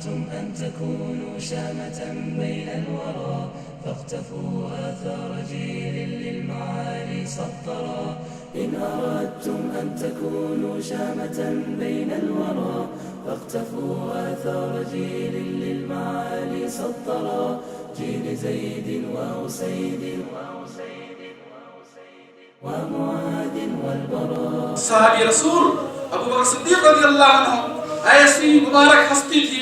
أردتم أن تكونوا شامة بين الورى فاقتفوا آثار جيل للمعالي سطرا. إن أردتم أن تكونوا شامة بين الورى فاقتفوا آثار جيل للمعالي سطرا. جيل زيد وأسيد ومعاذ والبراء. صحابی رسول ابو بکر صدیق رضی اللہ عنہ ایسی مبارک ہستی تھی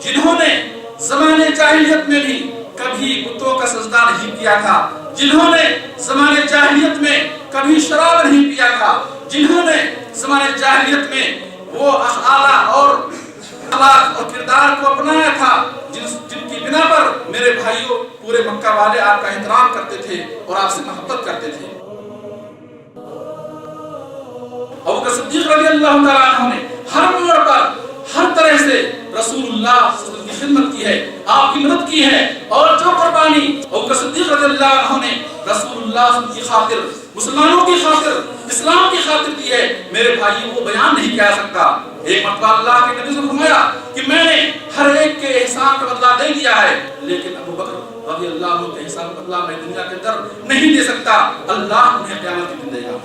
جنہوں نے زمانے جاہلیت میں بھی کبھی بتوں کا سجدہ نہیں کیا تھا، جنہوں نے زمانے جاہلیت میں کبھی شراب نہیں پیا تھا، جنہوں نے زمانے جاہلیت میں وہ اعلیٰ اور اخلاق اور کردار کو اپنایا تھا جن کی بنا پر میرے بھائیوں پورے مکہ والے آپ کا احترام کرتے تھے اور آپ سے محبت کرتے تھے۔ ابو بکر صدیق رضی اللہ تعالیٰ عنہ نے ہر موڑ پر ہر طرح سے رسول اللہ صلی اللہ علیہ وسلم کی خدمت کی ہے، آپ کی مدد کی ہے، اور جو قربانی ابو بکر صدیق رضی اللہ عنہ نے رسول اللہ صلی اللہ علیہ وسلم کی خاطر، مسلمانوں کی خاطر، اسلام کی خاطر کی ہے، میرے بھائی وہ بیان نہیں کیا سکتا۔ ایک مرتبہ اللہ کے نبی نے فرمایا کہ میں نے ہر ایک کے احسان کا بدلہ دے دیا ہے، لیکن ابو بکر رضی اللہ عنہ کے احسان کا بدلہ میں دنیا کے اندر نہیں دے سکتا، اللہ انہیں قیامت کے دن دے گا۔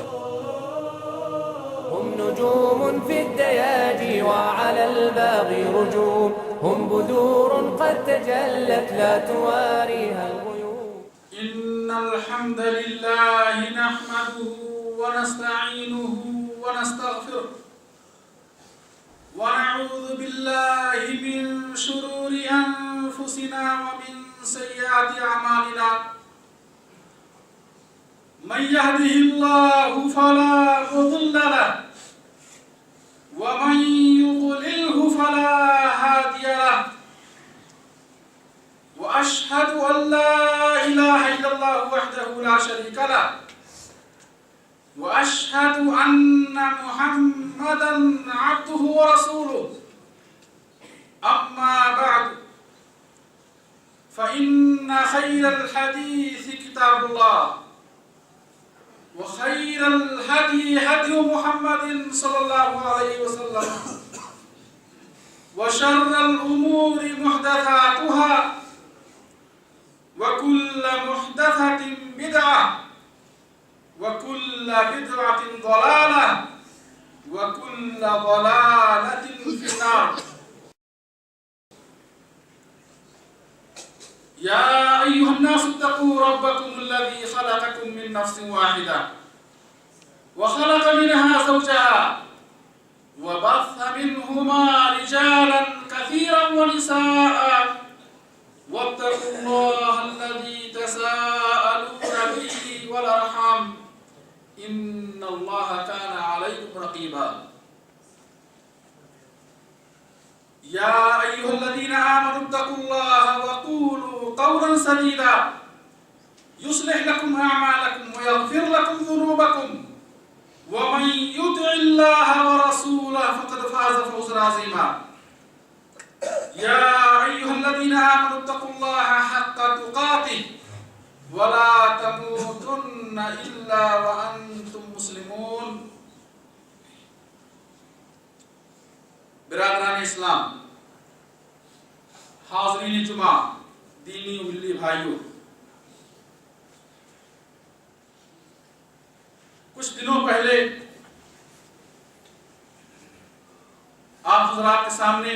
هم نجوم في الدياجي وعلى الباغي رجوم، هم بدور قد تجلت لا تواريها الغيوم. إن الحمد لله نحمده ونستعينه ونستغفره ونعوذ بالله من شرور أنفسنا ومن سيئات أعمالنا. من يهده الله فلا مضل له ومن يضلله فلا هادي له. وأشهد أن لا إله إلا الله وحده لا شريك له وأشهد أن محمدا عبده ورسوله. أما بعد فإن خير الحديث كتاب الله وخير الهدي هدي محمد صلى الله عليه وسلم وشر الأمور محدثاتها وكل محدثة بدعة وكل بدعة ضلالة وكل ضلالة في النار. يا أيها الناس اتقوا ربكم الذي خلقكم من نفس واحدة وخلق منها زوجها وبث منهما رجالا كثيرا ونساء واتقوا الله الذي تساءلون به والأرحام إن الله كان عليكم رقيبا. يا أيها الذين آمنوا اتقوا الله وقولوا قولا سديدا يصلح لكم أعمالكم ويغفر لكم ذنوبكم ومن يطع الله ورسوله فقد فاز فوزا عظيما. يا أيها الذين آمنوا اتقوا الله حق تقاته ولا تموتن إلا وأنتم مسلمون. برادران اسلام، حاضرین جمعہ، دینی و ملی بھائیوں، کچھ دنوں پہلے آپ حضرات کے سامنے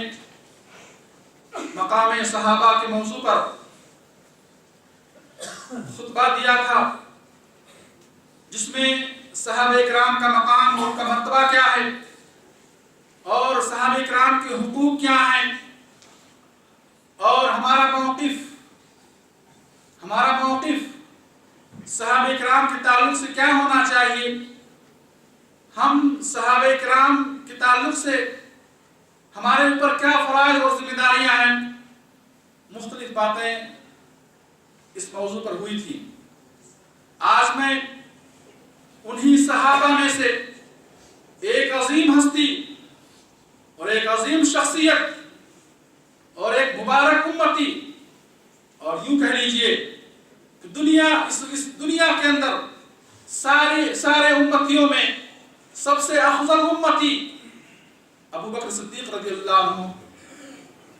مقام صحابہ کے موضوع پر خطبہ دیا تھا، جس میں صحابہ کرام کا مقام اور کا مرتبہ کیا ہے اور صحابہ کرام کے حقوق کیا ہیں اور ہمارا موقف صحابہ کرام کے تعلق سے کیا ہونا چاہیے. ہم صحابہ کرام کے تعلق سے ہمارے اوپر کیا فرائض اور ذمہ داریاں ہیں. مختلف باتیں اس موضوع پر ہوئی تھی. آج میں انہی صحابہ میں سے ایک عظیم ہستی اور ایک عظیم شخصیت اور ایک مبارک امتی، اور یوں کہہ لیجئے کہ اس دنیا کے اندر سارے امتیوں میں سب سے افضل امتی ابو بکر صدیق رضی اللہ عنہ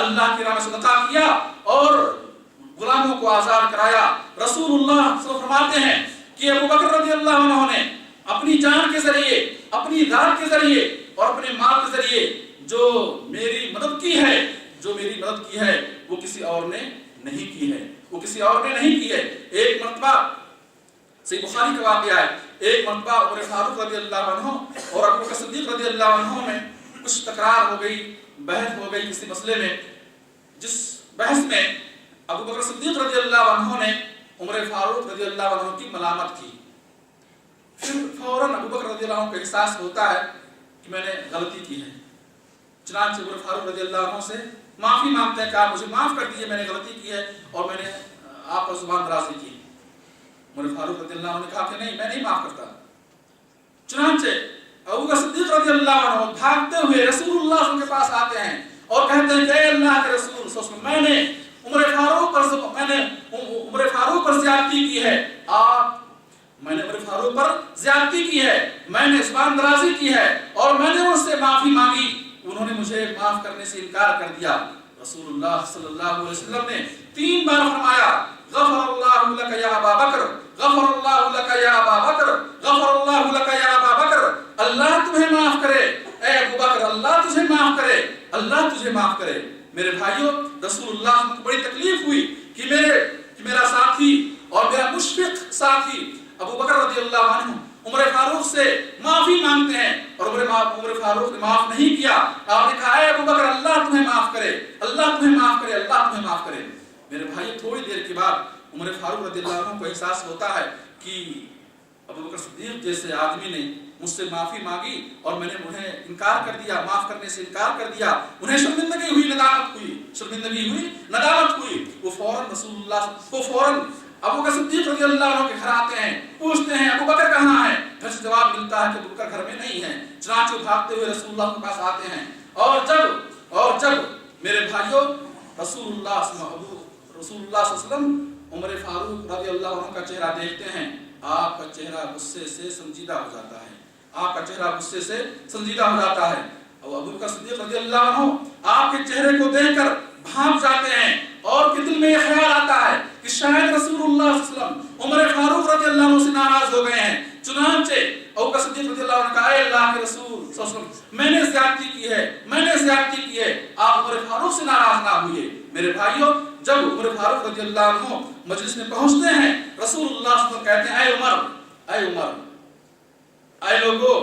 اللہ کی راہ میں صدقہ کیا اور غلاموں کو آزاد کرایا۔ رسول اللہ صلی اللہ علیہ وسلم فرماتے ہیں کہ ابو بکر رضی اللہ عنہ نے اپنی جان کے ذریعے، اپنی ذات کے ذریعے اور اپنے مال کے ذریعے جو میری مدد کی ہے، وہ کسی اور نے نہیں کی ہے، ایک مرتبہ صحیح بخاری کا واقعہ ہے، ایک مرتبہ عمر فاروق رضی اللہ عنہ اور ابو بکر صدیق رضی اللہ عنہ میں کچھ تکرار ہو گئی، بحث ہو گئی کسی مسئلے میں، جس بحث میں ابو بکر صدیق رضی اللہ عنہ نے عمر فاروق رضی اللہ عنہ کی ملامت کی۔ پھر فوراً ابو بکر رضی اللہ عنہ کو احساس ہوتا ہے کہ میں نے غلطی کی ہے، چنانچہ عمر فاروق رضی اللہ عنہ سے معافی مانگتے ہیں کہ آپ مجھے معاف کر دیجیے، میں نے غلطی کی ہے اور میں نے آپ پر زبان درازی کی۔ عمر فاروق رضی اللہ عنہ نے کہا کہ نہیں، میں نہیں معاف کرتا۔ چنانچہ ابو بکر صدیق رضی اللہ عنہ بھاگتے ہوئے رسول اللہ صلی اللہ علیہ وسلم کے پاس آتے ہیں اور کہتے ہیں کہ اے اللہ کے رسول صلی اللہ علیہ وسلم، میں نے عمر فاروق پر زیادتی کی ہے، میں نے عمر فاروق پر زیادتی کی ہے، میں نے زبان درازی کی ہے اور میں نے ان سے معافی مانگی، انہوں نے مجھے معاف کرنے سے انکار کر دیا۔ رسول اللہ صلی اللہ علیہ وسلم نے 3 بار فرمایا غفر اللہ لک یا ابا بکر، غفر اللہ لک یا ابا بکر، غفر اللہ لک یا ابا بکر، اللہ تمہیں معاف کرے اے ابو بکر، اللہ تجھے معاف کرے، اللہ تجھے معاف کرے۔ میرے بھائیوں، رسول اللہ کو بڑی تکلیف ہوئی کہ میرا ساتھی اور میرا مشفق ساتھی ابو بکر رضی اللہ عنہ عمر فاروق سے معافی مانگتے ہیں اور عمر فاروق نے معاف نہیں کیا۔ آپ نے کہا اے ابو بکر، اللہ تمہیں معاف کرے، اللہ تمہیں معاف کرے، اللہ تمہیں معاف کرے۔ میرے بھائی، تھوڑی دیر کے بعد عمر فاروق رضی اللہ عنہ کو احساس ہوتا ہے کہ ابو بکر صدیق جیسے آدمی نے مجھ سے معافی مانگی اور میں نے انہیں انکار کر دیا، معاف کرنے سے انکار کر دیا، انہیں شرمندگی ہوئی، ندامت ہوئی۔ وہ فوراً ابو بکر صدیق رضی اللہ عنہ کے گھر آتے ہیں، پوچھتے ہیں ابو بکر کہاں ہے؟ گھر سے جواب ملتا ہے کہ ابو بکر گھر میں نہیں ہے۔ چنانچہ بھاگتے ہوئے رسول اللہ کے پاس آتے ہیں اور جب میرے بھائیوں رسول اللہ صلی اللہ علیہ وسلم عمر فاروق رضی اللہ عنہ کا چہرہ دیکھتے ہیں، آپ کا چہرہ غصے سے سنجیدہ ہو جاتا ہے، اور ابو بکر صدیق رضی اللہ عنہ آپ کے چہرے کو دیکھ کر بھاگ جاتے ہیں اور دل میں یہ خیال آتا ہے کہ شاید رسول اللہ صلی اللہ علیہ وسلم عمر فاروق رضی اللہ عنہ سے ناراض ہو گئے ہیں۔ چنانچہ ابو بکر صدیق رضی اللہ عنہ کہا اے اللہ کے رسول صلی اللہ علیہ وسلم، میں نے زیادتی کی ہے، آپ عمر فاروق سے ناراض نہ ہوئے۔ میرے بھائیوں، جب عمر فاروق رضی اللہ عنہ مجلس میں پہنچتے ہیں، رسول اللہ صلی اللہ علیہ وسلم کہتے ہیں اے عمر، اے لوگو،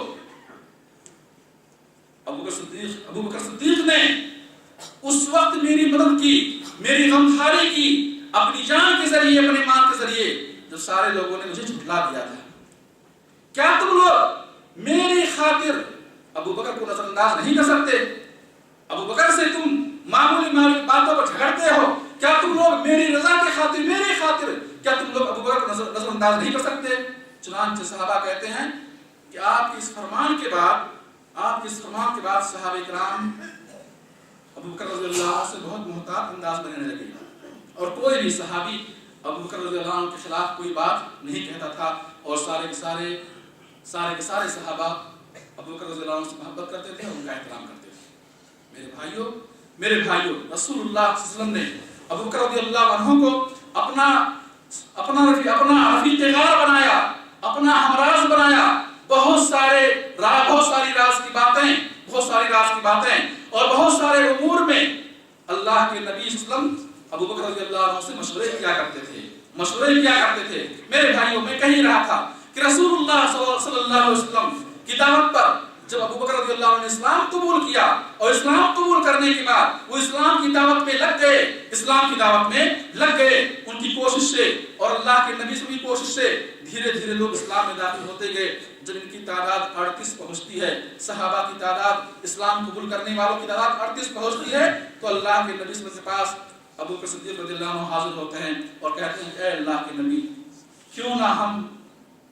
ابو بکر صدیق نے اس وقت میری مدد کی، میری غمخواری کی، اپنی جان کے ذریعے، اپنے مال کے ذریعے، جب سارے لوگوں نے مجھے جھٹلا دیا تھا۔ کیا تم لوگ میری خاطر ابو بکر کو نظر انداز نہیں کر سکتے؟ ابو بکر سے تم معمولی باتوں پر جھگڑتے ہو، کیا تم لوگ میری رضا کی خاطر، میری خاطر کیا تم لوگ ابو بکر کو نظر انداز نہیں کر سکتے؟ چنانچہ صحابہ کہتے ہیں کہ آپ کے اس فرمان کے بعد صحابہ کرام ابو بکر رضی اللہ عنہ سے بہت محتاط انداز میں رہنے لگے اور کوئی بھی صحابی ابو بکر رضی اللہ عنہ کے خلاف کوئی بات نہیں کہتا تھا، اور سارے کے سارے صحابہ ابو بکر رضی اللہ عنہ سے محبت کرتے تھے اور ان کا احترام کرتے تھے۔ میرے بھائیوں، رسول اللہ صلی اللہ علیہ وسلم نے ابو بکر رضی اللہ عنہ کو اپنا رفیق غار بنایا، اپنا ہمراز بنایا، بہت ساری راز کی باتیں اور بہت سارے امور میں اللہ کے نبی صلی اللہ علیہ وسلم ابو بکر رضی اللہ عنہ سے مشورے کیا کرتے تھے۔ میرے بھائیوں، میں کہہ رہا تھا کہ رسول اللہ صلی اللہ علیہ وسلم کی دعوت پر جب ابو بکر رضی اللہ عنہ نے اسلام قبول کیا اور اسلام قبول کرنے کے بعد وہ اسلام کی دعوت میں لگ گئے، ان کی کوشش سے اور اللہ کے نبی کی کوشش سے دھیرے دھیرے لوگ اسلام میں داخل ہوتے گئے۔ جب ان کی تعداد 38 پہنچتی ہے، صحابہ کی تعداد، اسلام قبول کرنے والوں کی تعداد 38 پہنچتی ہے، تو اللہ کے نبی کے پاس ابو بکر صدیق رضی اللہ عنہ حاضر ہوتے ہیں اور کہتے ہیں کہ اے اللہ کے نبی، کیوں نہ ہم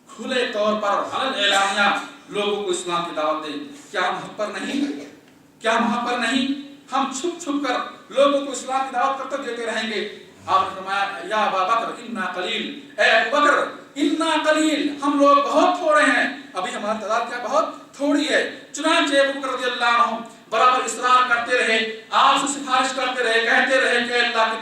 کھلے طور پر اعلانیہ لوگوں کو اسلام کی دعوت دیں؟ کیا ہم پر نہیں ہم چھپ کر لوگوں کو اسلام کی دعوت کب تک دیتے رہیں گے؟ آپ نے فرمایا یا ابا بکر انا قلیل، اے ابو بکر انا قلیل، ہم لوگ بہت تھوڑے ہیں، ابھی ہماری تعداد کیا بہت تھوڑی ہے۔ چنانچہ ابو بکر رضی اللہ عنہ برابر اصرار کرتے رہے، آپ سے سفارش کرتے رہے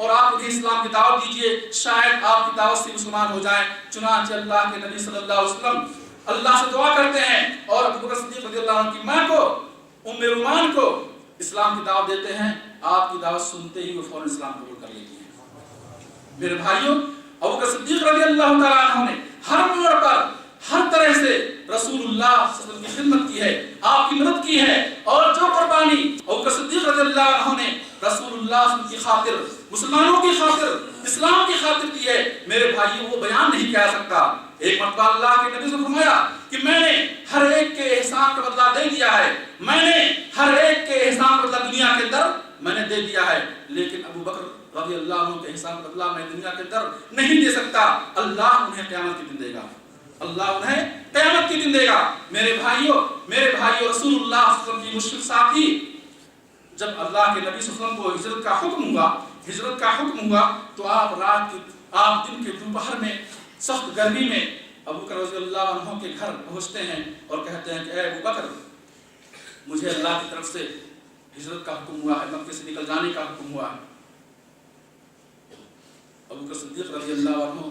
اور آپ انہیں اسلام کی دعوت دیجئے، شاید آپ کی دعوت سے مسلمان ہو جائیں۔ چنانچہ اللہ کے نبی صلی اللہ علیہ وسلم اللہ سے دعا کرتے ہیں اور ابو بکر صدیق رضی اللہ عنہ کی ماں کو ام رومان کو اسلام کی دعوت دیتے ہیں۔ آپ کی دعوت سنتے ہی وہ فوراً اسلام قبول کر لیتی ہیں۔ میرے بھائیوں، ابو بکر صدیق رضی اللہ تعالیٰ عنہ نے ہر موڑ پر ہر طرح سے رسول اللہ صلی اللہ علیہ وسلم کی خدمت کی ہے، آپ کی مدد کی ہے، اور جو قربانی ابو بکر صدیق رضی اللہ عنہ نے رسول اللہ صلی اللہ علیہ وسلم کی خاطر، مسلمانوں کی خاطر، اسلام کی خاطر کی ہے، میرے بھائیوں وہ بیان نہیں کیا سکتا۔ ایک مرتبہ اللہ کے نبی نے فرمایا کہ میں نے ہر ایک کے احسان کا بدلہ دے دیا ہے، میں نے ہر ایک کے احسان کا بدلہ دنیا کے اندر میں نے دے دیا ہے، لیکن ابو بکر رضی اللہ عنہ کے احسان کا بدلہ میں دنیا کے اندر نہیں دے سکتا، اللہ انہیں قیامت کے دن دے گا، اللہ انہیں قیامت کے دن دے گا۔ میرے بھائیوں رسول اللہ صلی اللہ علیہ وسلم کی مشکل ساتھی جب اللہ کے نبی صلی اللہ علیہ وسلم کو ہجرت کا حکم ہوا تو آپ دن کے دوپہر میں سخت گرمی میں ابو بکر رضی اللہ عنہ کے گھر پہنچتے ہیں اور کہتے ہیں کہ اے ابو بکر، مجھے اللہ کی طرف سے ہجرت کا حکم ہوا ہے، مکے سے نکل جانے کا حکم ہوا ہے۔ ابو بکر صدیق رضی اللہ عنہ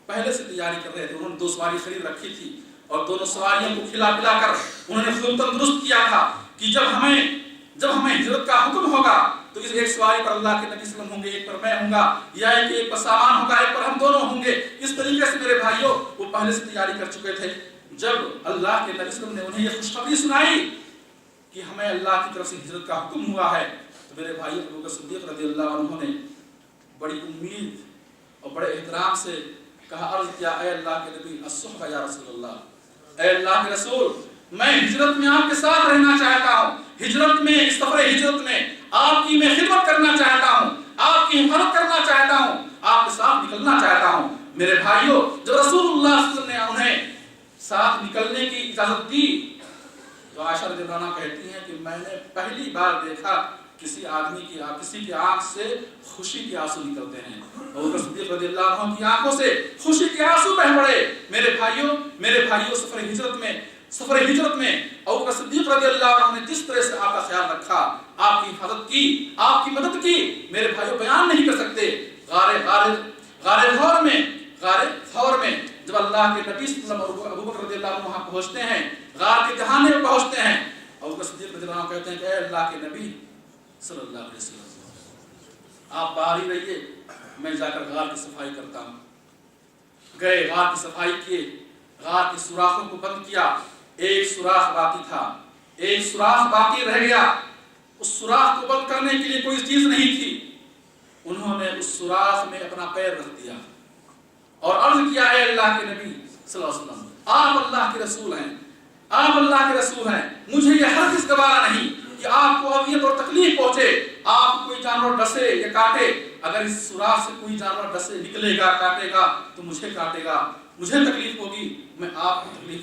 پہلے سے تیاری کر رہے تھے، انہوں نے 2 سواری خرید رکھی تھی اور دونوں سواریوں کو کھلا پلا کر انہوں نے خود تندرست کیا تھا کہ جب ہمیں ہجرت کا حکم ہوگا تو اس ایک سواری پر اللہ کے نبی صلی اللہ علیہ وسلم ہوں گے، ایک پر میں ہوں گا، یا ایک پر سامان ہوگا، ایک پر ہم دونوں ہوں گے۔ اس طریقے سے میرے بھائیوں وہ پہلے سے تیاری کر چکے تھے۔ جب اللہ کے نبی صلی اللہ علیہ وسلم نے انہیں یہ خوشخبری سنائی کہ ہمیں اللہ کی طرف سے ہجرت کا حکم ہوا ہے تو میرے بھائیوں ابو بکر صدیق رضی اللہ عنہ نے بڑی امید اور بڑے احترام سے کہا، عرض کیا، اے اللہ کے نبی الصحبہ یا رسول اللہ، اے اللہ کے رسول، میں ہجرت میں آپ کے ساتھ رہنا چاہتا ہوں، ہجرت میں، اس سفر ہجرت میں آپ کی میں خدمت کرنا چاہتا ہوں، آپ کی حفاظت کرنا چاہتا ہوں، آپ کے ساتھ نکلنا چاہتا ہوں۔ میرے بھائیوں، جو رسول اللہ صلی اللہ علیہ وسلم نے انہیں ساتھ نکلنے کی اجازت دی تو عائشہ رضی اللہ عنہا کہتی ہیں کہ میں نے پہلی بار دیکھا کسی آدمی کی کسی کی آنکھ سے خوشی کے آنسو نکلتے ہیں، اور صدیق رضی اللہ عنہ کی آنکھوں سے خوشی کے آنسو بہ پڑے۔ میرے بھائیوں سفر ہجرت میں ابو بکر صدیق رضی اللہ عنہ نے جس طرح سے آپ کا خیال رکھا، آپ کی حفاظت کی، آپ کی مدد کی، میرے بھائیوں بیان نہیں کر سکتے۔ غار ثور میں جب اللہ کے نبی صلی اللہ علیہ وسلم ابو بکر رضی اللہ عنہ وہاں پہنچتے ہیں، غار کے دہانے میں پہنچتے ہیں، ابو بکر صدیق رضی اللہ عنہ کہتے ہیں کہ اے اللہ کے نبی صلی اللہ علیہ وسلم، آپ باہر ہی رہیے، میں جا کر غار کی صفائی کرتا ہوں۔ گئے، غار کی صفائی کیے، غار کے سوراخوں کو بند کیا، ایک سوراخ باقی تھا، ایک سوراخ باقی رہ گیا، اس سوراخ کو بند کرنے کے لیے کوئی چیز نہیں تھی، انہوں نے اس سوراخ میں اپنا پیر رکھ دیا اور عرض کیا، اے اللہ کے نبی صلی اللہ علیہ وسلم، آپ اللہ کے رسول ہیں، آپ اللہ کے رسول ہیں، مجھے یہ ہرگز گوارا نہیں کہ آپ کو اذیت اور تکلیف پہنچے، آپ کوئی جانور ڈسے یا کاٹے، اگر اس سوراخ سے کوئی جانور ڈسے نکلے گا، کاٹے گا تو مجھے کاٹے گا، مجھے تکلیف ہوگی، میں آپ کی تکلیف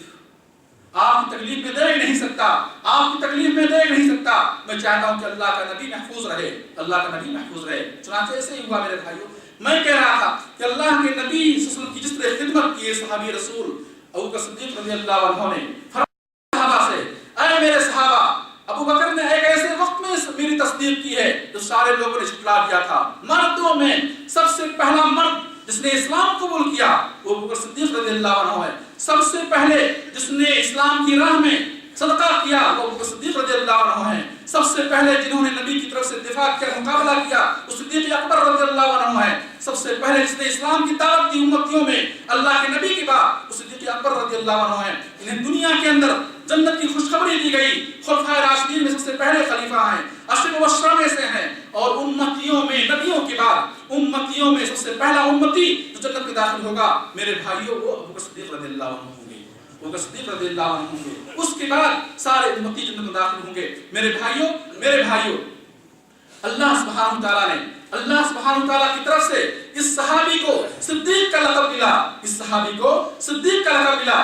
میں دیکھ نہیں سکتا، آپ کی تکلیف میں دیکھ نہیں سکتا، میں چاہتا ہوں کہ اللہ کا نبی محفوظ رہے، اللہ کا نبی محفوظ رہے۔ چنانچہ ایسے ہی ہوا میرے بھائیوں، میں کہہ رہا تھا کہ اللہ کے نبی صلی اللہ علیہ وسلم کی جس طرح خدمت کی صحابی رسول ابو بکر صدیق رضی اللہ عنہ نے صحابہ سے، اے میرے صحابہ، ابو بکر نے ایک ایسے وقت میں میری تصدیق کی ہے جو سارے لوگوں نے جھٹلا دیا تھا، مردوں میں سب سے پہلا مرد جس نے اسلام قبول کیا وہ ابو بکر صدیق رضی اللہ عنہ ہے، سب سے پہلے جس نے اسلام کی راہ میں صدقہ کیا وہ ابو بکر صدیق رضی اللہ عنہ ہے، سب سے پہلے جنہوں نے نبی کی طرف سے دفاع کیا، مقابلہ کیا، وہ صدیق اکبر رضی اللہ عنہ ہے، سب سے پہلے جس نے اسلام کی دعوت دی امتیوں میں اللہ کے نبی کے بعد وہ صدیق اکبر رضی اللہ عنہ ہے۔ انہیں دنیا کے اندر جنت کی خوشخبری دی گئی، خلفائے راشدین میں سب سے پہلے خلیفہ ہیں، عشر مبشرہ میں سے ہیں، اور امتیوں میں، نبیوں کے بعد امتیوں میں سب سے پہلا امتی جو جنت میں داخل ہوگا میرے بھائیوں وہ ابو بکر صدیق رضی اللہ عنہ ہوں گے، ابو بکر صدیق رضی اللہ عنہ ہوں گے، اس کے بعد سارے امتی جنت میں داخل ہوں گے۔ میرے بھائیوں اللہ سبحانہ تعالیٰ کی طرف سے اس صحابی کو صدیق کا لقب ملا،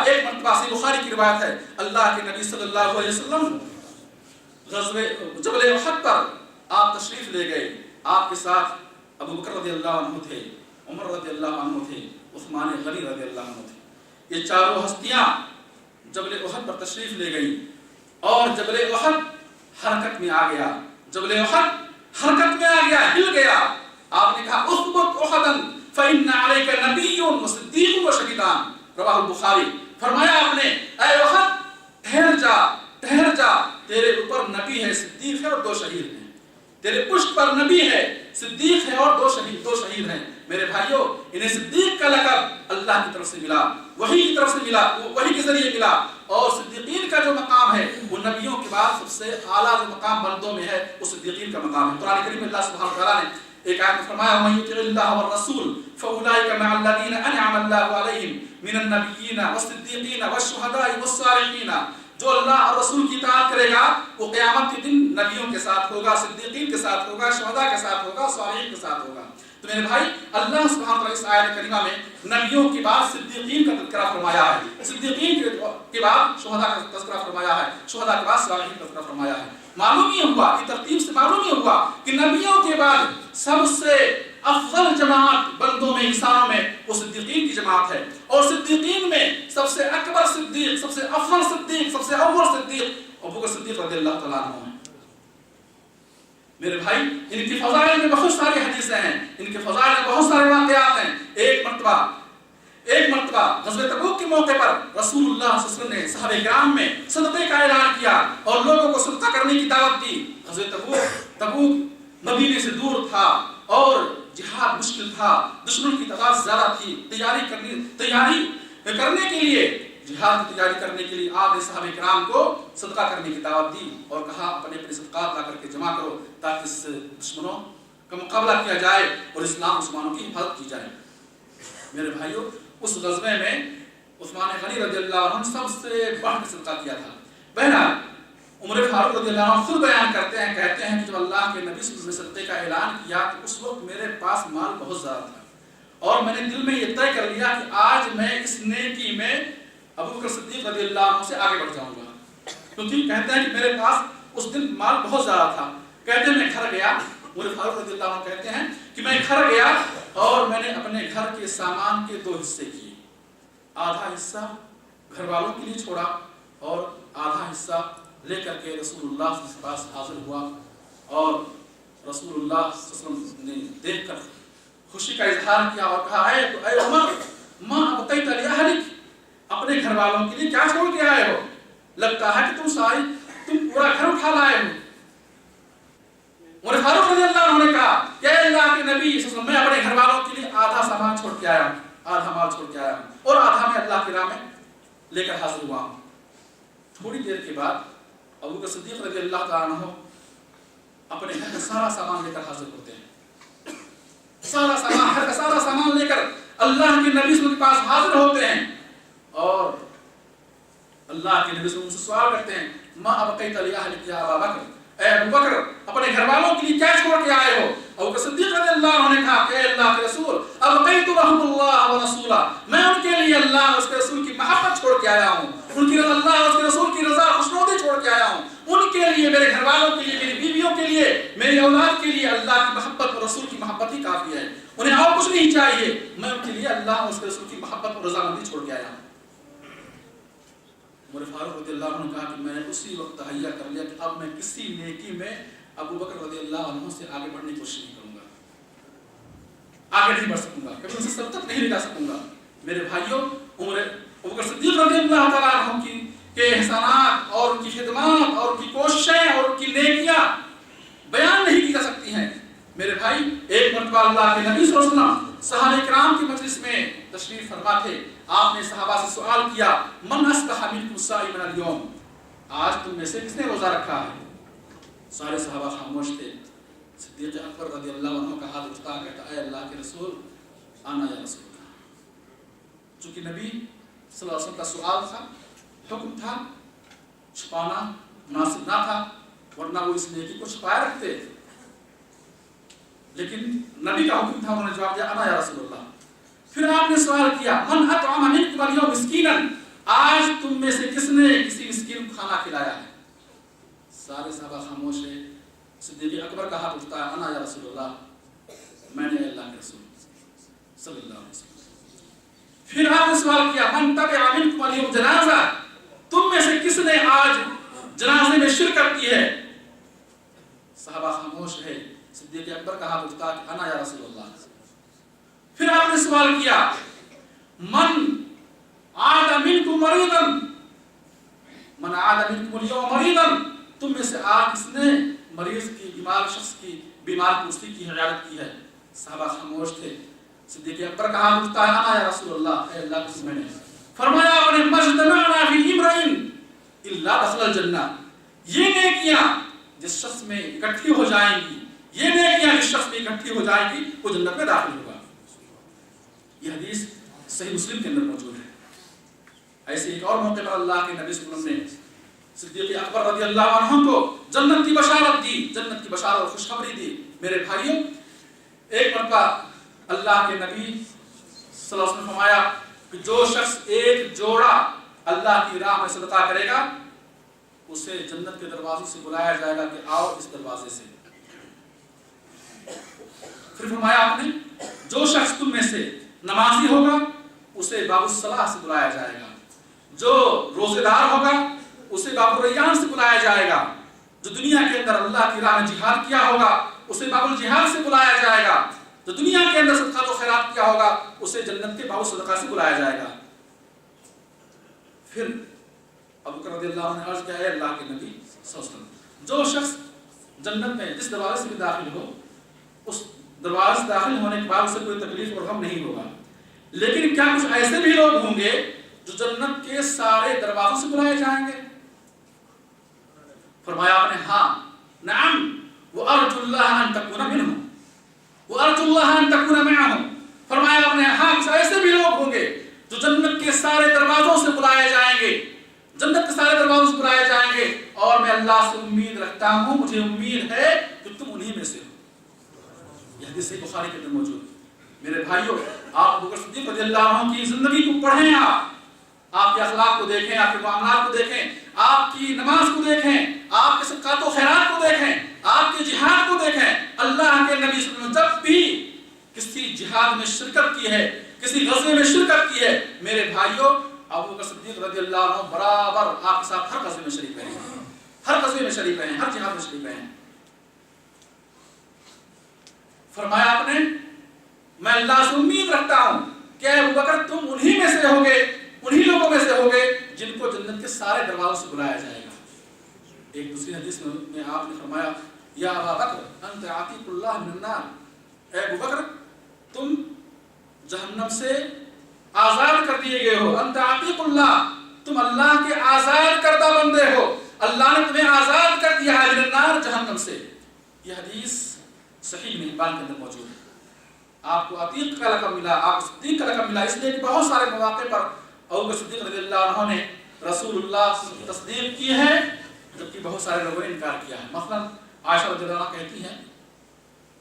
ایک مرتبہ صحیح بخاری کی روایت ہے، اللہ کے نبی صلی اللہ علیہ وسلم غزوہ جبل احد پر آپ تشریف لے گئے، آپ کے ساتھ ابو بکر رضی اللہ عنہ تھے، عمر رضی اللہ عنہ تھے، عثمان غنی رضی اللہ عنہ تھے، یہ چاروں ہستیاں جبل احد پر تشریف لے گئی اور جبل احد حرکت میں آ گیا، ہل گیا، آپ نے کہا اثبت احدن فإن علیک نبی و صدیق و شہیدان، رواہ البخاری۔ فرمایا آپ نے اے احد ٹھہر جا، تیرے اوپر نبی ہے، صدیق ہے اور 2 شہید ہیں، تیرے پشت پر نبی ہے، صدیق ہے اور 2 شہید ہیں۔ میرے بھائیوں، انہیں صدیق کا لقب اللہ کی طرف سے ملا، وحی کی طرف سے ملا، وحی کے ذریعے ملا، اور صدیقین کا جو مقام ہے وہ نبیوں کے بعد سب سے اعلیٰ جو مقام بندوں میں ہے وہ صدیقین کا مقام ہے۔ قرآن کریم میں اللہ سبحانہ وتعالیٰ نے ایک آیت میں فرمایا وَمَن يُطِعِ اللَّهَ وَالرَّسُولَ فَأُولَٰئِكَ مَعَ الَّذِينَ أَنْعَمَ اللَّهُ عَلَيْهِمْ مِنَ النَّبِيِّينَ وَالصِّدِّيقِينَ وَالشُّهَدَاءِ وَالصَّالِحِينَ، جو اللہ اور رسول کی اطاعت کرے گا وہ قیامت کے دن نبیوں کے ساتھ ہوگا، صدیقین کے ساتھ ہوگا، شہداء کے ساتھ ہوگا، صالحین کے ساتھ ہوگا۔ تو میرے بھائی، اللہ سبحانہ وتعالیٰ اس آیت کریمہ میں نبیوں کے بعد صدیقین کا تذکرہ فرمایا ہے، صدیقین کے بعد شہداء کا تذکرہ فرمایا ہے، شہداء کے بعد صالحین کا تذکرہ فرمایا ہے۔ معلوم یہ ہوا کہ ترتیب سے معلوم یہ ہوا کہ نبیوں کے بعد سب سے افضل جماعت بندوں میں، انسانوں میں وہ صدیقین کی جماعت ہے، اور صدیقین میں سب سے اکبر صدیق، سب سے افضل صدیق، سب سے اول صدیق ابوبکر صدیق رضی اللہ تعالیٰ عنہ ہیں۔ میرے بھائی، ان کی فضائل میں بہت ساری حدیثیں ہیں، ان کے فضائل میں بہت سارے واقعات ہیں۔ ایک مرتبہ غزوہ تبوک کے موقع پر رسول اللہ صلی اللہ علیہ وسلم نے صحابہ کرام میں صدقے کا اعلان کیا اور لوگوں کو صدقہ کرنے کی دعوت دی۔ غزوہ تبوک مدینے سے دور تھا اور جہاد مشکل تھا، دشمن کی تعداد زیادہ تھی، تیاری کرنے کے لیے، جہاد کی تیاری کرنے کے لیے آپ نے صحابہ کرام کو صدقہ کرنے کی دعوت دی اور کہا اپنے صدقات لا کر کے جمع کرو تاکہ اس دشمنوں کا مقابلہ کیا جائے اور اسلام مسلمانوں کی حفاظت کی جائے۔ میرے بھائیوں، اس غزوے میں عثمان غنی رضی اللہ عنہ سب سے بڑھ کر صدقہ کیا تھا۔ بہرحال عمر فاروق رضی اللہ عنہ خود بیان کرتے ہیں، کہتے ہیں کہ جب اللہ کے نبی صلی اللہ علیہ وسلم نے صدقے کا اعلان کیا تو اس وقت میرے پاس مال بہت زیادہ تھا اور میں نے دل میں یہ طے کر لیا کہ آج میں اس نیکی میں ابوبکر صدیق رضی اللہ عنہ سے آگے بڑھ جاؤں گا، کیونکہ کہتے ہیں کہ میرے پاس اس دن مال بہت زیادہ تھا۔ کہتے ہیں میں گھر گیا، عمر فاروق رضی اللہ عنہ کہتے ہیں کہ میں گھر گیا اور میں نے اپنے گھر کے سامان کے 2 حصے کیے، آدھا حصہ گھر والوں کے لیے چھوڑا اور آدھا حصہ لے کر کے رسول اللہ صلی اللہ علیہ وسلم کے پاس حاضر ہوا، اور رسول اللہ صلی اللہ علیہ وسلم نے دیکھ کر خوشی کا اظہار کیا اور کہا اے عمر ما ابقیت لأہلک، اپنے گھر والوں کے لیے کیا چھوڑ کے آئے ہو؟ لگتا ہے کہ تم پورا گھر اٹھا لائے ہو۔ عمر فاروق رضی اللہ عنہ نے کہا کہ اے اللہ کے نبی صلی اللہ علیہ وسلم، میں اپنے گھر والوں کے لیے آدھا سامان چھوڑ کے آیا ہوں، آدھا مال چھوڑ کے آیا ہوں اور آدھا میں اللہ کی راہ میں لے کر حاضر ہوا ہوں۔ تھوڑی دیر کے بعد ابوبکر صدیق رضی اللہ تعالیٰ عنہ اپنے گھر کا سارا سامان لے کر حاضر ہوتے ہیں، گھر کا سارا سامان لے کر اللہ کے نبی صلی اللہ علیہ وسلم کے پاس حاضر ہوتے ہیں اور اللہ کے نبی صلی اللہ علیہ وسلم سے سوال کرتے ہیں ما ابقیت لأہلک یا ابا بکر، اے ابو بکر اپنے گھر والوں کے لیے کیا چھوڑ کے آئے ہو؟ ابوبکر صدیق رضی اللہ عنہ نے کہا کہ اے اللہ کے رسول ابقیت لهم اللہ ورسولہ، میں ان کے لیے اللہ اور اس کے رسول کی محبت چھوڑ کے آیا ہوں، ان کی رضا، اللہ اور اس کے رسول کی رضا خوشنودی چھوڑ کے آیا ہوں، ان کے لیے، میرے گھر والوں کے لیے، میری بیویوں کے لیے، میری اولاد کے لیے اللہ کی محبت اور رسول کی محبت ہی کافی ہے، انہیں اور کچھ نہیں چاہیے، میں ان کے لیے اللہ اور اس کے رسول کی محبت اور رضامندی چھوڑ کے آیا ہوں۔ عمر فاروق رضی اللہ عنہ نے کہا کہ میں نے اسی وقت تہیہ کر لیا کہ اب میں کسی نیکی میں ابو بکر رضی اللہ عنہ سے آگے بڑھنے کی کوشش نہیں کروں گا، آگے نہیں بڑھ سکوں گا، کبھی ان سے سب تک نہیں لے جا سکوں گا۔ میرے بھائیوں، ابو بکر صدیق رضی اللہ تعالیٰ عنہ کے احسانات اور ان کی خدمات اور ان کی کوششیں اور ان کی نیکیاں بیان نہیں کی جا سکتی ہیں۔ میرے بھائی، ایک مرتبہ اللہ کے نبی صلی اللہ علیہ وسلم صحابہ کرام کی مجلس میں تشریف فرما تھے، آپ نے صحابہ سے سوال کیا من اصبح منکم صائما اليوم، آج تم میں سے کس نے روزہ رکھا ہے؟ سارے صحابہ خاموش تھے۔ صدیق اکبر رضی اللہ عنہ کا ہاتھ اٹھتا کہتا اے اللہ کے رسول آنا یا رسول اللہ، چونکہ نبی صلی اللہ علیہ وسلم کا سوال تھا، حکم تھا، چھپانا مناسب نہ تھا ورنہ وہ اس نیکی کو چھپائے رکھتے، لیکن نبی کا حکم تھا، انہوں نے جواب دیا انا یا رسول اللہ۔ پھر آپ نے سوال کیا من اطعم منکم اليوم مسکینا، آج تم میں سے کس نے کسی مسکین کو کھانا کھلایا ہے؟ سارے صحابہ خاموش ہیں۔ صدیق اکبر کا ہاتھ اٹھتا ہے انا یا رسول اللہ، میں نے اللہ کے رسول صلی اللہ علیہ وسلم۔ پھر آپ نے سوال کیا من تبع منکم اليوم جنازہ، تم میں سے کس نے آج جنازے میں شرکت کی ہے؟ صحابہ خاموش ہے۔ صدیق صدیق اکبر کا ہاتھ اٹھتا کہ انا یا رسول اللہ. پھر آپ نے سوال کیا من عاد منکم مریضا، من عاد منکم اليوم مریضا، تم میں سے آج کس نے مریض کی، بیمار شخص کی، بیمار کشتی کی عیادت کی ہے؟ صحابہ خاموش تھے. صدیق اکبر کا ہاتھ اٹھتا ہے انا یا رسول اللہ، اے اللہ کے رسول. فرمایا آپ نے مجتمعنا فی امرئ الا دخل الجنہ، یہ نیکیاں جس شخص میں اکٹھی ہو جائیں گی، یہ نیکیاں جس شخص میں اکٹھی ہو جائیں گی وہ جنت میں داخل ہوگا. یہ حدیث صحیح مسلم کے اندر موجود ہے. ایسے ایک اور موقع پر اللہ کے نبی صلی اللہ علیہ وسلم نے صدیق اکبر رضی اللہ عنہ کو جنت کی بشارت دی، جنت کی بشارت اور خوشخبری دی. میرے بھائیوں، ایک مرتبہ اللہ کے نبی صلی اللہ علیہ وسلم نے فرمایا کہ جو شخص ایک جوڑا اللہ کی راہ میں صدقہ کرے گا اسے جنت کے دروازے سے بلایا جائے گا کہ آؤ اس دروازے سے. پھر فرمایا آپ نے جو شخص تم میں سے نمازی ہوگا اسے باب الصلاح سے بلایا جائے گا، جو روزے دار ہوگا اسے باب الریان سے بلایا جائے گا، جو دنیا کے اندر اللہ کی راہ میں جہاد کیا ہوگا اسے باب الجہاد سے بلایا جائے گا، جو دنیا کے اندر صدقات و خیرات کیا ہوگا اسے جنت کے باب الصدقہ سے بلایا جائے گا. پھر ابو بکر رضی اللہ عنہ نے عرض کیا ہے اللہ کے نبی صلی اللہ علیہ وسلم، جو شخص جنت میں جس دروازے سے بھی داخل ہو اس دروازے سے داخل ہونے کے بعد اسے کوئی تکلیف اور غم نہیں ہوگا، لیکن کیا کچھ ایسے بھی لوگ ہوں گے جو جنت کے سارے دروازوں سے بلائے جائیں گے؟ فرمایا آپ نے ہاں نعم وارجو اللہ ان تکون منہم وارجو اللہ ان تکون معہم. فرمایا آپ نے ہاں کچھ ایسے بھی لوگ ہوں گے جو جنت کے سارے دروازوں سے بلائے جائیں گے، جنت کے سارے دروازوں سے بلائے جائیں گے، اور میں اللہ سے امید رکھتا ہوں، مجھے امید ہے کہ تم انہی میں سے ہو. یہ حدیث صحیح بخاری کے اندر موجود ہے. میرے بھائیوں، آپ ابو بکر صدیق رضی اللہ عنہ کی زندگی کو پڑھیں، آپ کے اخلاق کو دیکھیں، آپ کے معاملات کو دیکھیں، آپ کی نماز کو دیکھیں، آپ کے صدقات و خیرات کو دیکھیں، آپ کے جہاد کو دیکھیں. اللہ کے نبی صلی اللہ علیہ وسلم جب بھی کسی جہاد میں شرکت کی ہے، کسی غزوے میں شرکت کی ہے، میرے بھائیوں ابو بکر صدیق رضی اللہ عنہ برابر آپ کے ساتھ ہر غزوے میں شریک رہے ہیں، ہر غزوے میں شریک رہے ہیں، ہر جہاد میں شریک رہے ہیں. فرمایا آپ نے میں اللہ سے امید رکھتا ہوں کہ ابو بکر تم انہی میں سے ہوگے، انہی لوگوں میں سے ہوگے جن کو جنت کے سارے دروازوں سے بلایا جائے گا. ایک دوسری حدیث میں آپ نے فرمایا یا ابا بکر انت عتیق اللہ من النار، اے ابو بکر تم جہنم سے آزاد کر دیے گئے ہو. انت عتیق اللہ، تم اللہ کے آزاد کردہ بندے ہو، اللہ نے تمہیں آزاد کر دیا ہے من النار، جہنم سے. یہ حدیث صحیح ابن حبان کے اندر موجود ہے. آپ کو عتیق کا لقب ملا، آپ کو صدیق کا لقب ملا، اس لیے کہ بہت سارے مواقع پر ابو بکر صدیق رضی اللہ عنہ نے رسول اللہ صلی اللہ علیہ وسلم کی تصدیق کی ہے جبکہ بہت سارے لوگوں نے انکار کیا ہے. مثلا عائشہ رضی اللہ عنہ کہتی ہیں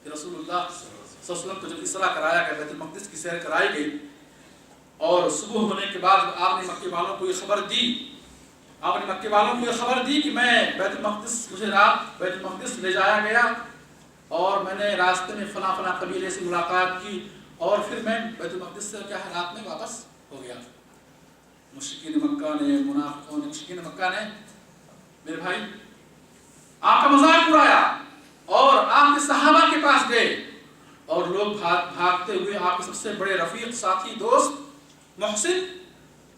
کہ رسول اللہ صلی اللہ علیہ وسلم کو جب اسراء کرایا گیا، بیت المقدس کی سیر کرائی گئی اور صبح ہونے کے بعد آپ نے مکے والوں کو یہ خبر دی، آپ نے مکے والوں کو یہ خبر دی کہ میں بیت المقدس، مجھے رات بیت المقدس لے جایا گیا اور میں نے راستے میں فلاں فلاں قبیلے سے ملاقات کی اور پھر میں بیت المقدس سے کیا ہے رات میں واپس ہو گیا. مشرکین مکہ نے، منافقوں نے، مشرکین مکہ نے میرے بھائی آپ کا مذاق اڑایا اور آپ کے صحابہ کے پاس گئے اور لوگ بھاگتے ہوئے آپ کے سب سے بڑے رفیق، ساتھی، دوست محسن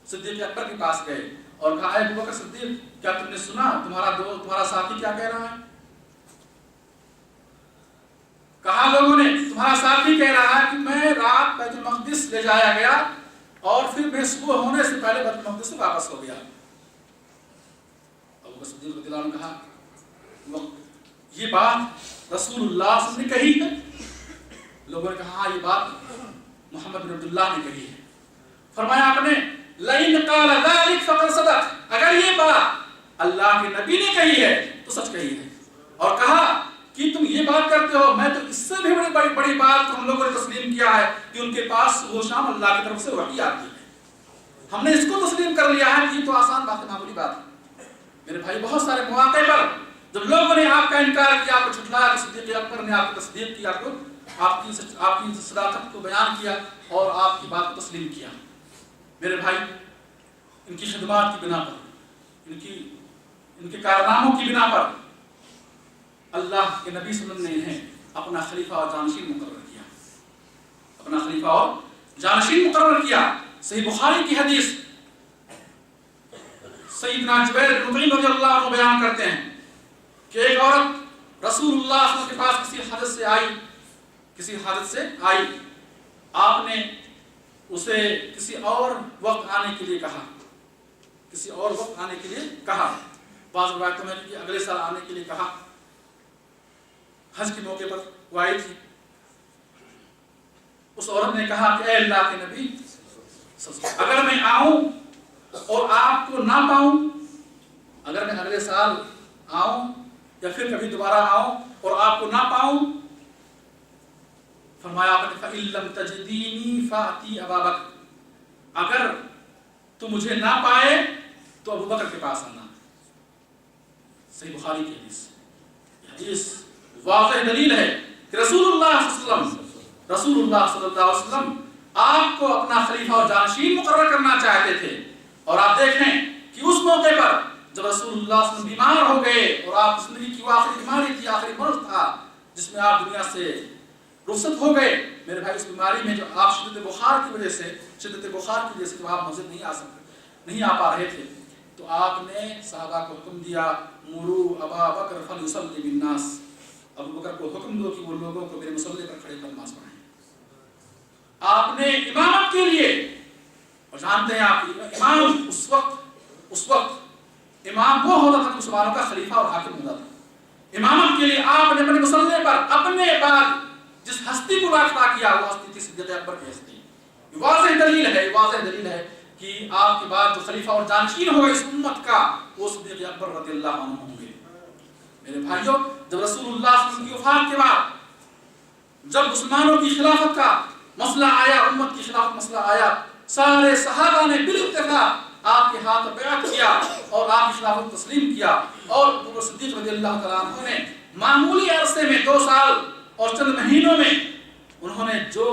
صدیق اکبر کے پاس گئے اور کہا اے ابو بکر صدیق کیا تم نے سنا تمہارا دوست، تمہارا ساتھی کیا کہہ رہا ہے؟ کہا لوگوں نے تمہارا ساتھی کہہ رہا ہے کہ میں رات بیت المقدس لے جایا گیا اور پھر میں صبح ہونے سے پہلے بیت المقدس سے واپس ہو گیا. ابو بکر صدیق رضی اللہ عنہ نے کہا یہ بات رسول اللہ صلی اللہ علیہ وسلم نے کہی ہے؟ لوگوں نے کہا ہاں یہ بات محمد بن عبداللہ نے کہی ہے. فرمایا آپ نے لئن قال ذلك فقد صدق، اگر یہ بات اللہ کے نبی نے کہی ہے تو سچ کہی ہے. اور کہا کہ تم یہ بات کرتے ہو، میں تو اس سے بھی بڑی بات ہم لوگوں نے تسلیم کیا ہے کہ ان کے پاس وہ شام اللہ کی طرف سے وحی آتی ہے، ہم نے اس کو تسلیم کر لیا ہے کہ یہ تو آسان بات ہے، معمولی بات ہے. میرے بھائی بہت سارے مواقع پر جب لوگوں نے آپ کا انکار کیا، آپ کو جھٹلایا، صدیق اکبر نے آپ کی تصدیق کی، آپ کی صداقت کو بیان کیا اور آپ کی بات کو تسلیم کیا. میرے بھائی ان کی خدمات کی بنا پر، ان کے کارناموں کی بنا پر اللہ کے نبی صلی اللہ علیہ وسلم نے انہیں اپنا خلیفہ اور جانشین مقرر کیا، اپنا خلیفہ اور جانشین مقرر کیا۔ صحیح بخاری کی حدیث سیدنا جبیر بن مطعم رضی اللہ عنہ بیان کرتے ہیں کہ ایک عورت رسول اللہ صلی اللہ علیہ وسلم کے پاس کسی حاجت سے آئی، آپ نے اسے کسی اور وقت آنے کے لیے کہا، بعض روایتوں میں کہ اگلے سال آنے کے لیے کہا۔ حج کے موقع پر وہ آئی تھی، اس عورت نے کہا کہ اے اللہ کے نبی، اگر میں آؤں اور آپ کو نہ پاؤں، اگر میں اگلے سال آؤں یا پھر کبھی دوبارہ آؤں اور آپ کو نہ پاؤں، فرمایا آپ نے فَإِن لَّمْ تَجِدِينِي فَأْتِي أَبَا بَكْرٍ، اگر تو مجھے نہ پائے تو ابو بکر کے پاس آنا۔ صحیح بخاری کی حدیث واضح دلیل ہے کہ رسول اللہ صلی اللہ علیہ وسلم آپ کو اپنا خلیفہ اور جانشین مقرر کرنا چاہتے تھے۔ اور آپ دیکھیں کہ اس موقع پر جب رسول اللہ صلی اللہ علیہ وسلم بیمار ہو گئے اور آپ زندگی کی وہ آخری بیماری تھی، آخری مرض تھا جس میں آپ دنیا سے رخصت ہو گئے، میرے بھائی اس بیماری میں جو آپ شدت بخار کی وجہ سے جب آپ مسجد نہیں آ پا رہے تھے، تو آپ نے صحابہ کو حکم دیا مرو ابا بکر فلیصلی بالناس، ابو بکر کو حکم دو کہ وہ لوگوں کو میرے مصلی پر کھڑے کر نماز پڑھائیں۔ آپ نے امامت کے لیے، اور جانتے ہیں آپ امام اس وقت امام وہ ہوتا تھا کہ مسلمانوں کا خلیفہ اور حاکم ہوتا تھا۔ امامت کے لیے آپ نے اپنے مصلی پر اپنے بعد جس ہستی کو راکھتا کیا، وہ ہستی تھی صدیق اکبر کی ہستی۔ یہ واضح دلیل ہے کہ آپ کے بعد جو خلیفہ اور جانشین ہوگا اس امت کا، وہ صدیق اکبر رضی اللہ عنہ ہوں گے۔ میرے بھائیوں، جب رسول اللہ صلی اللہ علیہ وسلم کی وفات کے بعد جب مسلمانوں کی خلافت کا مسئلہ آیا، امت کی خلافت مسئلہ آیا، سارے صحابہ نے بالاتفاق آپ کے ہاتھ بیعت کیا اور آپ کی خلافت تسلیم کیا، اور ابو صدیق رضی اللہ تعالیٰ عنہ نے معمولی عرصے میں 2 سال اور چند مہینوں میں انہوں نے جو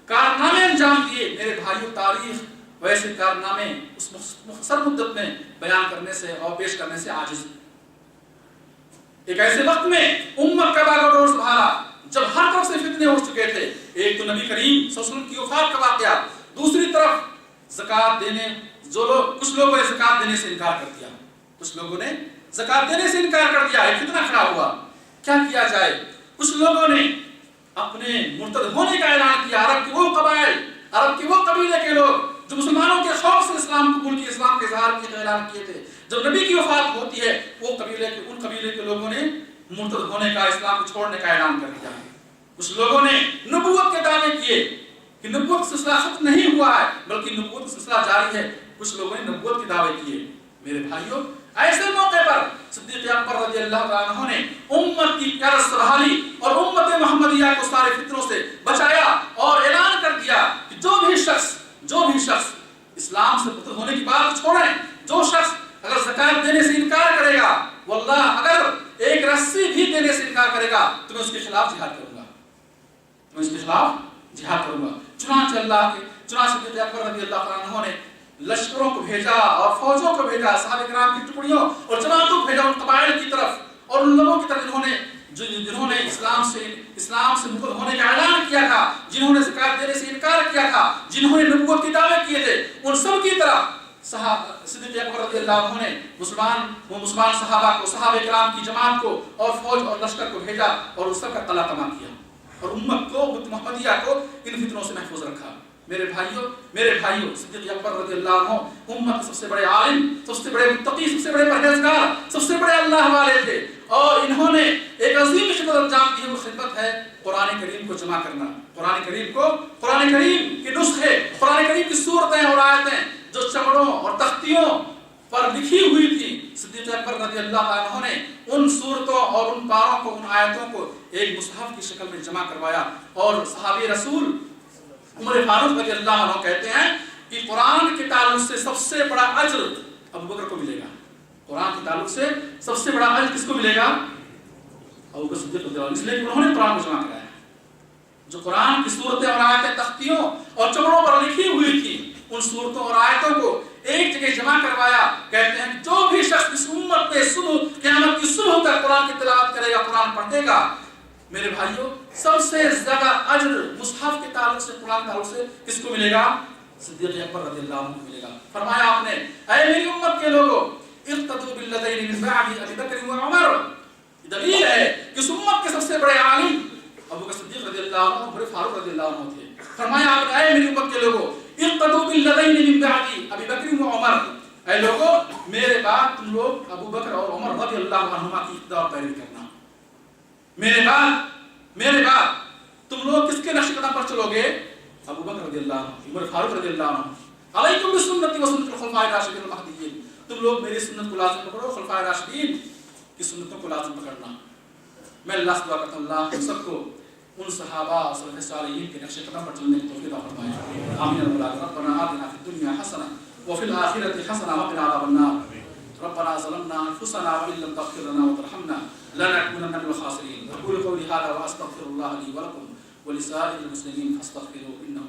کارنامے انجام دیے، میرے بھائیوں تاریخ ویسے کارنامے اس مختصر مدت میں بیان کرنے سے اور پیش کرنے سے عاجز۔ ایک ایسے وقت میں امت کا باغ و ڈور سنبھالا جب ہر طرف سے فتنے اٹھ چکے تھے، ایک تو نبی کریم صلی اللہ علیہ وسلم کی وفات کا واقعہ، دوسری طرف زکات دینے، کچھ لوگوں نے زکات دینے سے انکار کر دیا، ایک فتنہ کھڑا ہوا، کیا کیا جائے؟ کچھ لوگوں نے اپنے مرتد ہونے کا اعلان کیا، عرب کے وہ قبیلے کے لوگ جو مسلمانوں کے خوف سے اسلام قبول کیے، اسلام کے اظہار کے اعلان کیے تھے، جب نبی کی وفات ہوتی ہے ان قبیلے کے لوگوں نے مرتد ہونے کا، اسلام کو چھوڑنے کا اعلان کر دیا۔ کچھ لوگوں نے نبوت کے دعوے کیے کہ نبوت کا سلسلہ ختم نہیں ہوا ہے بلکہ نبوت کا سلسلہ جاری ہے، کچھ لوگوں نے نبوت کے دعوے کیے۔ میرے بھائیوں، ایسے موقع پر صدیق اکبر رضی اللہ تعالیٰ عنہ نے امت کی پیار سنبھالی اور امت محمدیہ کو سارے فتنوں سے بچایا اور اعلان کر دیا کہ جو بھی شخص اسلام سے مرتد ہونے کی بات چھوڑیں، جو شخص اگر زکات دینے سے انکار کرے گا، واللہ اگر ایک رسی بھی دینے سے انکار کرے گا تو میں اس کے خلاف جہاد کروں گا، چنانچہ صدیق اکبر رضی اللہ تعالیٰ عنہ نے لشکروں کو بھیجا اور فوجوں کو بھیجا، صحابہ کرام کی ٹکڑیوں اور جماعتوں کو بھیجا ان قبائل کی طرف اور ان لوگوں کی طرف جنہوں نے اسلام سے مرتد ہونے کا اعلان کیا تھا، جنہوں نے زکات دینے سے انکار کیا تھا، جنہوں نے نبوت کے دعوے کیے تھے، ان سب کی طرف صدیق اکبر رضی اللہ عنہ نے مسلمان صحابہ کو، صحابہ کرام کی جماعت کو اور فوج اور لشکر کو بھیجا اور اس سب کا قلع تمام کیا اور امت محمدیہ کو ان فتنوں سے محفوظ رکھا۔ میرے بھائیوں، صدیق اکبر رضی اللہ عنہ امت سب سے بڑے عالم، سب سے بڑے متقی، سب سے بڑے پرہیزگار، سب سے بڑے اللہ والے تھے، اور انہوں نے ایک عظیم خدمت انجام دی ہے۔ وہ خدمت ہے قرآن کریم کو جمع کرنا، قرآن کریم کے نسخے، قرآن کریم کی صورتیں اور آیتیں جو چمڑوں اور تختیوں پر لکھی ہوئی تھی، صدیق اکبر رضی اللہ عنہ نے ان صورتوں اور ان پاروں کو، ان آیتوں کو ایک مصحف کی شکل میں جمع کروایا، اور صحابی رسول عمر فاروق رضی اللہ عنہ کہتے ہیں کہ قرآن کے تعلق سے سب سے بڑا اجر ابو بکر کو ملے گا۔ قرآن کے تعلق سے سب سے بڑا اجر کس کو ملے گا؟ ابو بکر صدیق رضی اللہ عنہ، اس لیے کہ انہوں نے قرآن کو جمع کرایا۔ جو قرآن کی صورتیں اور آیتیں تختیوں اور چمڑوں پر لکھی ہوئی تھی، ان صورتوں اور آیتوں کو ایک جگہ جمع کروایا۔ کہتے ہیں جو بھی شخص اس امت میں قیامت کی صبح تک قرآن کی تلاوت کرے گا، قرآن پڑھے گا، میرے بھائیوں سب سے زیادہ اجر مصحف کے تعلق سے قرآن کے تعلق سے کس کو ملے گا؟ صدیق اکبر رضی اللہ عنہ کو ملے گا. فرمایا آپ نے اے میری امت کے لوگوں اقتدوا بالذین من بعد ابی بکر و عمر. دلیل ہے کہ اس امت کے سب سے بڑے عالم ابو بکر صدیق رضی اللہ عنہ عمر فاروق رضی اللہ عنہ تھے. فرمایا آپ نے اے میری امت کے لوگوں اقتدوا بالذین من بعد ابی بکر و عمر. اے لوگوں میرے بعد تم لوگ ابو بکر اور عمر رضی اللہ عنہما کی اقتداء اور پیروی کرنا. میرے بعد تم لوگ کس کے نقش قدم پر چلو گے؟ ابو بکر رضی اللہ عنہ عمر فاروق رضی اللہ عنہ. علیکم بسنتی و سنت الخلفاء الراشدین المہدیین. تم لوگ میری سنت کو لازم پکڑو, خلفاء راشدین کی سنتوں کو لازم پکڑنا. میں اللہ سے دعا کرتا ہوں اللہ ہم سب کو ان صحابہ اور سلف صالحین کے نقش قدم پر چلنے کی توفیق عطا فرمائے. آمین ربنا آتنا فی الدنیا حسنہ وفی الآخرة حسنہ وقنا عذاب النار. ربنا ظلمنا انفسنا وان لم تغفر لنا وترحمنا لنكونن من الخاسرين. اقول قولي هذا واستغفر الله لي ولكم ولسائر المسلمين فاستغفروه انه